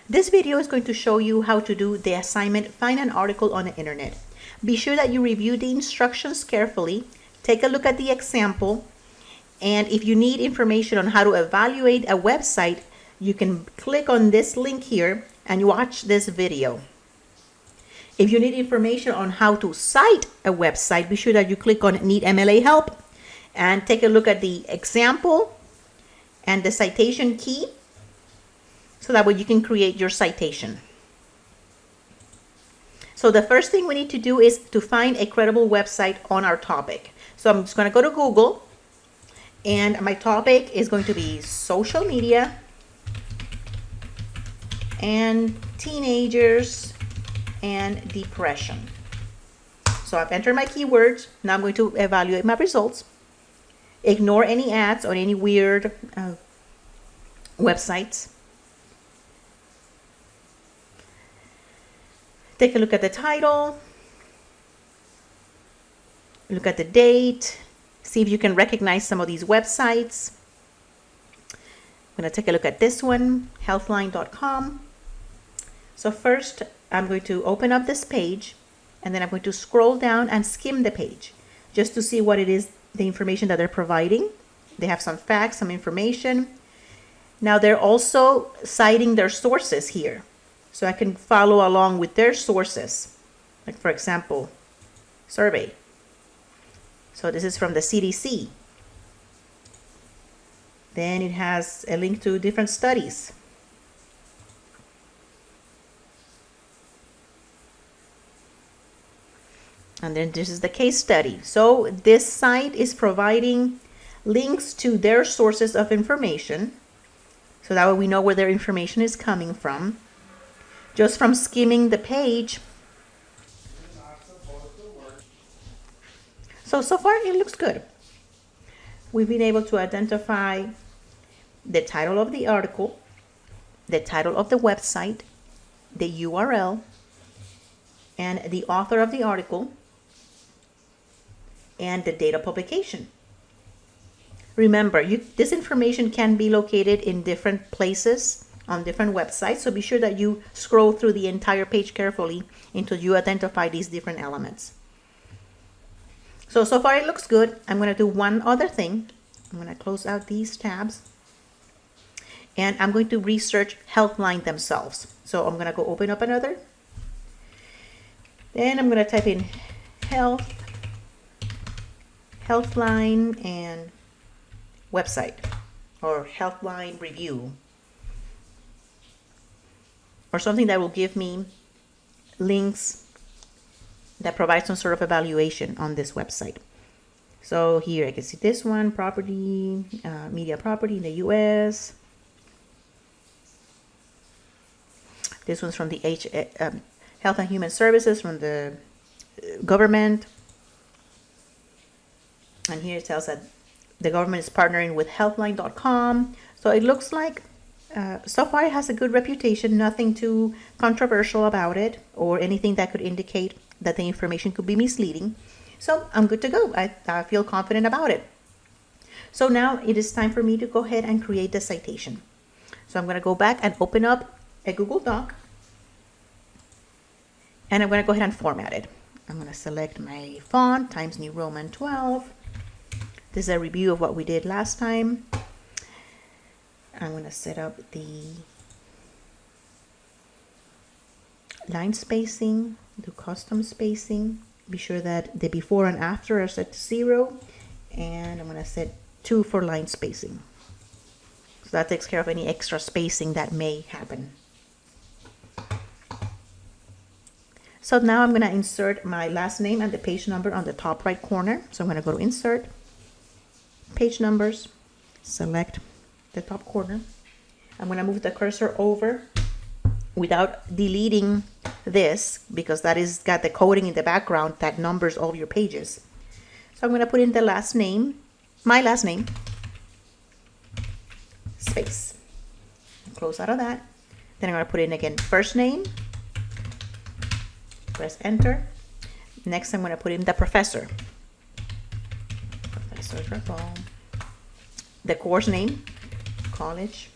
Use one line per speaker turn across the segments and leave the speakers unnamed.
This video is going to show you how to do the assignment, find an article on the internet. Be sure that you review the instructions carefully, take a look at the example, and if you need information on how to evaluate a website, you can click on this link here and watch this video. If you need information on how to cite a website, be sure that you click on Need MLA Help and take a look at the example and the citation key, so that way you can create your citation. So the first thing we need to do is to find a credible website on our topic. So I'm just going to go to Google, and my topic is going to be social media and teenagers and depression. So I've entered my keywords. Now I'm going to evaluate my results. Ignore any ads or any weird websites. Take a look at the title, look at the date, see if you can recognize some of these websites. I'm going to take a look at this one, healthline.com. So first, I'm going to open up this page, and then I'm going to scroll down and skim the page just to see what it is, the information that they're providing. They have some facts, some information. Now they're also citing their sources here, so I can follow along with their sources. Like, for example, survey. So this is from the CDC. Then it has a link to different studies. And then this is the case study. So this site is providing links to their sources of information, so that way we know where their information is coming from. Just from skimming the page. So far it looks good. We've been able to identify the title of the article, the title of the website, the URL, and the author of the article, and the date of publication. Remember, this information can be located in different places on different websites, so be sure that you scroll through the entire page carefully until you identify these different elements. So far it looks good. I'm going to do one other thing. I'm going to close out these tabs, and I'm going to research Healthline themselves. So I'm going to go open up another. Then I'm going to type in Healthline and website, or Healthline review, or something that will give me links that provide some sort of evaluation on this website. So here I can see this one, property, media property in the US. This one's from the Health and Human Services, from the government. And here it tells that the government is partnering with healthline.com. So it looks like so far it has a good reputation, nothing too controversial about it or anything that could indicate that the information could be misleading. So I'm good to go. I feel confident about it. So now it is time for me to go ahead and create the citation. So I'm going to go back and open up a Google Doc, and I'm going to go ahead and format it. I'm going to select my font, Times New Roman 12. This is a review of what we did last time. I'm going to set up the line spacing, do custom spacing. Be sure that the before and after are set to 0. And I'm going to set 2 for line spacing. So that takes care of any extra spacing that may happen. So now I'm going to insert my last name and the page number on the top right corner. So I'm going to go to Insert, Page Numbers, select the top corner. I'm going to move the cursor over without deleting this, because that is got the coding in the background that numbers all your pages. So I'm going to put in the last name, my last name, space. Close out of that. Then I'm going to put in again first name, press enter. Next I'm going to put in the professor. Professor Raval. The course name, college,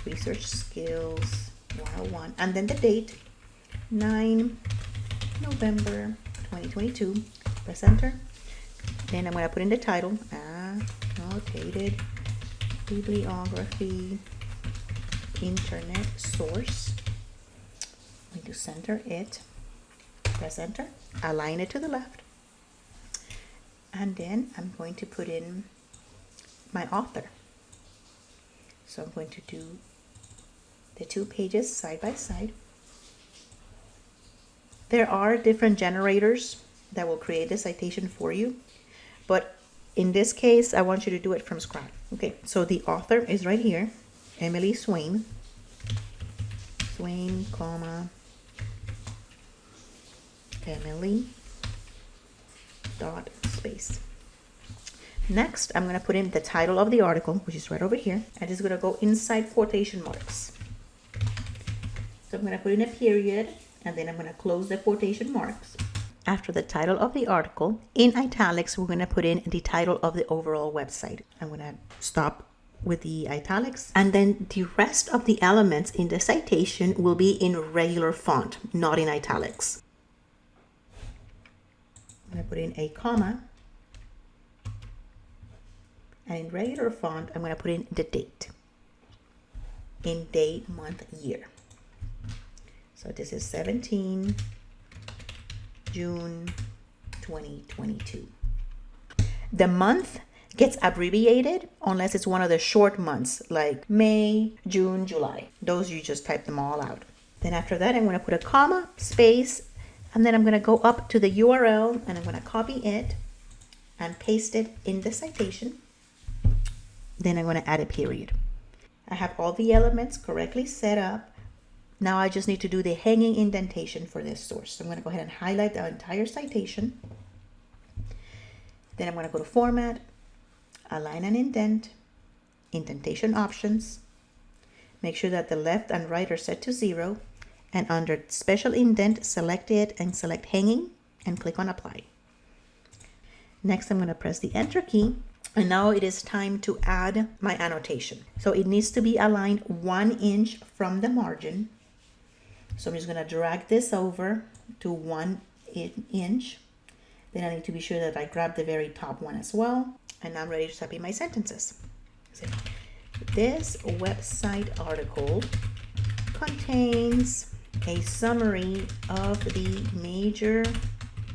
Research Skills 101, and then the date, 9 November 2022. Press enter. Then I'm going to put in the title, annotated bibliography, internet source. I'm going to center it. Press enter. Align it to the left. And then I'm going to put in my author. So I'm going to do the 2 pages side by side. There are different generators that will create the citation for you, but in this case, I want you to do it from scratch. Okay, so the author is right here, Emily Swain, comma, Emily dot space. Next, I'm going to put in the title of the article, which is right over here, and it's going to go inside quotation marks. So I'm going to put in a period, and then I'm going to close the quotation marks. After the title of the article, in italics, we're going to put in the title of the overall website. I'm going to stop with the italics, and then the rest of the elements in the citation will be in regular font, not in italics. I'm going to put in a comma, and in regular font, I'm going to put in the date, in day, month, year. So this is 17 June 2022. The month gets abbreviated unless it's one of the short months like May, June, July. Those you just type them all out. Then after that, I'm going to put a comma, space, and then I'm going to go up to the URL and I'm going to copy it and paste it in the citation. Then I'm going to add a period. I have all the elements correctly set up. Now I just need to do the hanging indentation for this source. So I'm going to go ahead and highlight the entire citation. Then I'm going to go to Format, Align and Indent, Indentation Options. Make sure that the left and right are set to 0. And under Special Indent, select it and select Hanging and click on Apply. Next, I'm going to press the Enter key. And now it is time to add my annotation. So it needs to be aligned 1 inch from the margin. So I'm just going to drag this over to 1 inch. Then I need to be sure that I grab the very top one as well. And now I'm ready to type in my sentences. So this website article contains a summary of the major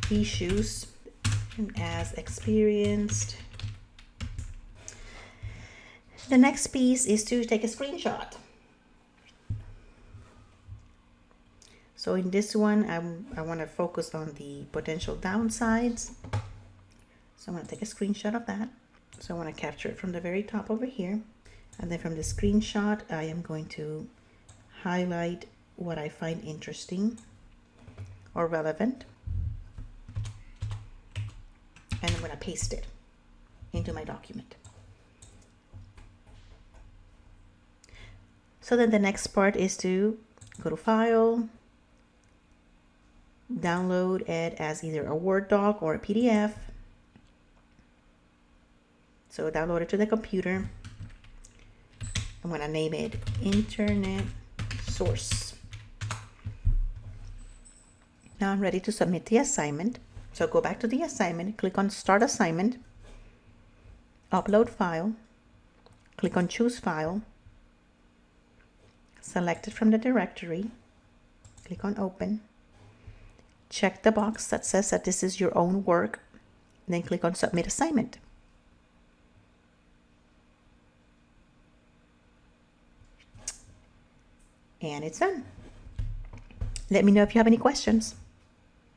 issues as experienced. The next piece is to take a screenshot. So in this one, I want to focus on the potential downsides. So I'm going to take a screenshot of that. So I want to capture it from the very top over here. And then from the screenshot, I am going to highlight what I find interesting or relevant. And I'm going to paste it into my document. So then the next part is to go to File, download it as either a Word doc or a PDF. So download it to the computer. I'm going to name it Internet Source. Now I'm ready to submit the assignment. So go back to the assignment, click on Start Assignment, Upload File, click on Choose File, select it from the directory, click on Open, check the box that says that this is your own work, then click on Submit Assignment. And it's done. Let me know if you have any questions.